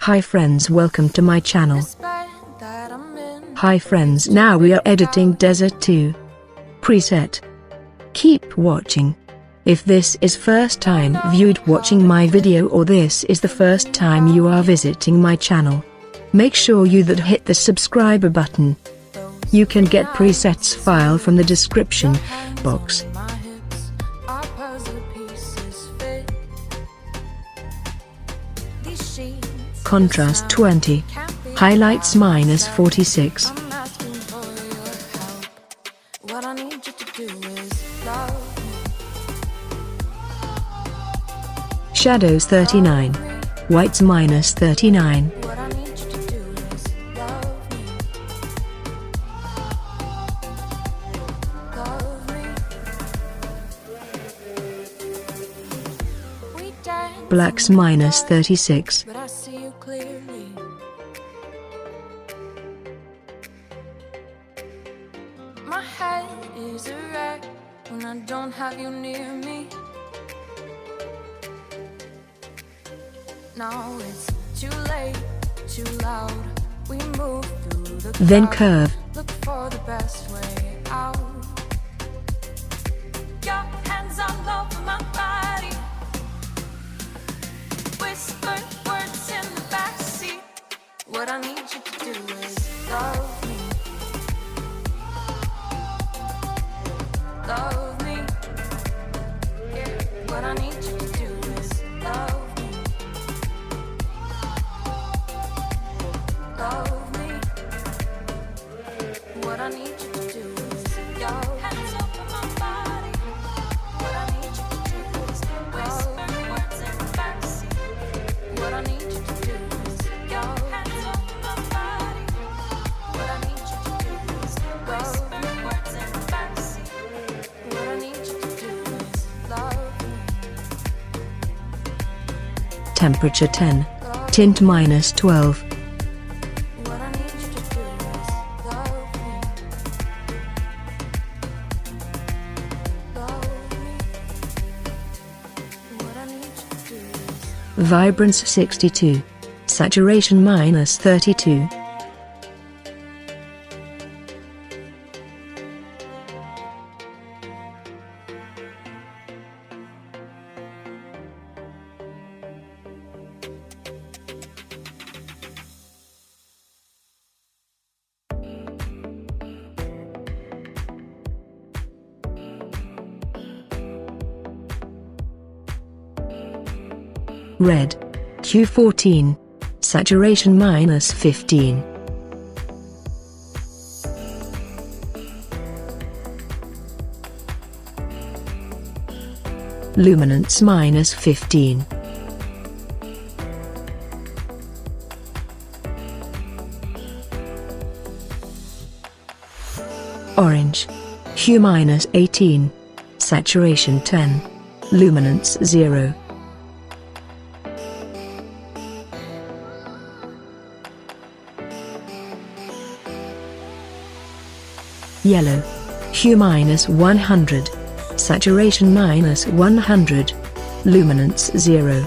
Hi friends, welcome to my channel. Hi friends, now we are editing Desert 2 preset. Keep watching. If this is first time viewed watching my video or this is the first time you are visiting my channel, make sure you that hit the subscribe button. You can get presets file from the description box. Contrast 20. Highlights -46. Shadows 39. Whites -39. Blacks -36. My head is a wreck when I don't have you near me. Now it's too late, too loud. We move through the Then crowd, curve. look for the best way out. Your hands all over my body, whisper words in the backseat. What I need you to do is love me. Love me. Yeah. What I need you to do is love me. Love me. What I need you to do is your hands over my body. What I need you to do is whisper words in the backseat. What I need you to do is your hands over my body. What I need you to do is whisper words in the backseat. What I need you to do is love me. Temperature 10. Tint -12. What I need you to do is love me. Love me. What I need you to do is Vibrance 62. Saturation -32. Red. Q14. Saturation -15. Luminance -15. Orange. Hue -18. Saturation 10. Luminance 0. Yellow. Hue -100. Saturation -100. Luminance 0.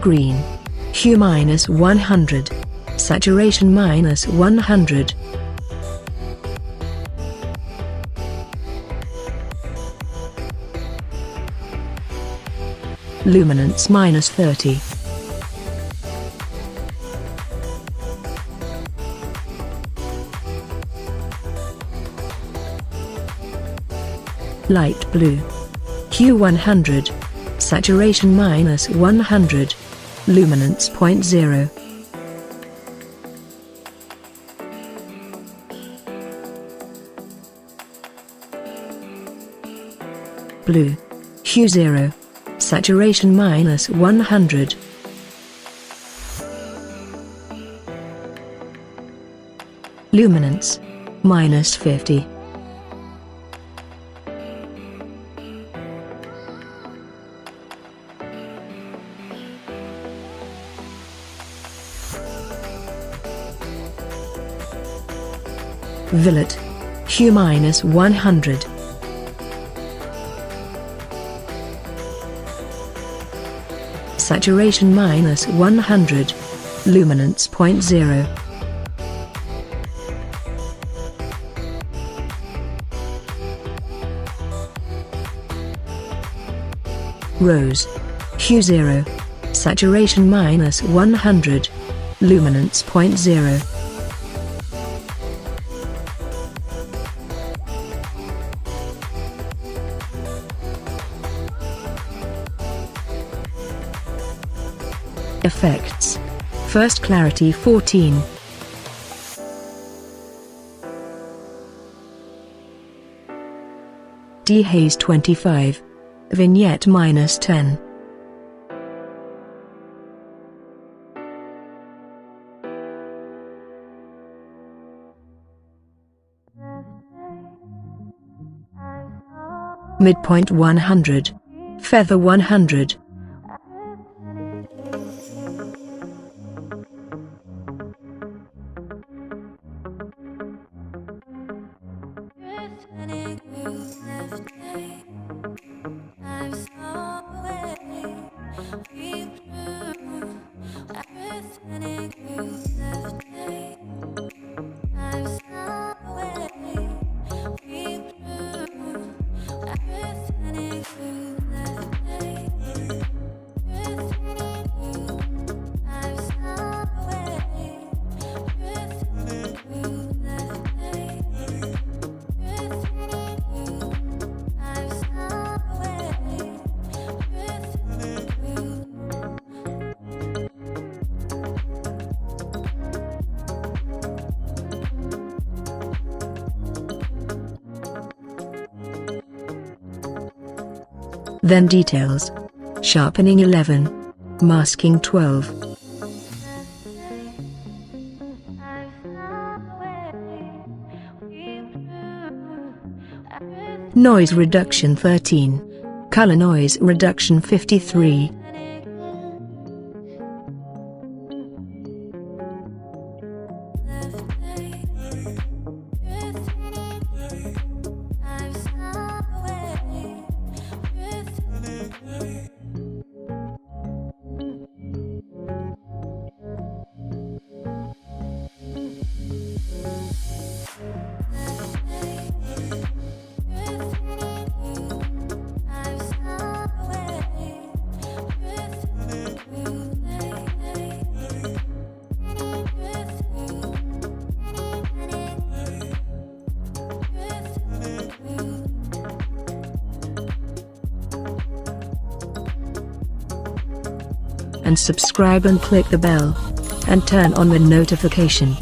Green. Hue -100. Saturation -100. Luminance -30. Light blue. Hue 100. Saturation -100. Luminance 0.0. Blue. Hue 0. Saturation -100. Luminance -50. Violet. Hue -100. Saturation -100. Luminance 0.0. Rose. Hue 0. Saturation -100. Luminance 0.0. Effects. First clarity 14. Dehaze 25. Vignette -10. Midpoint 100. Feather 100. Then details. Sharpening 11. Masking 12. Noise reduction 13. Color noise reduction 53. And subscribe and click the bell and turn on the notification.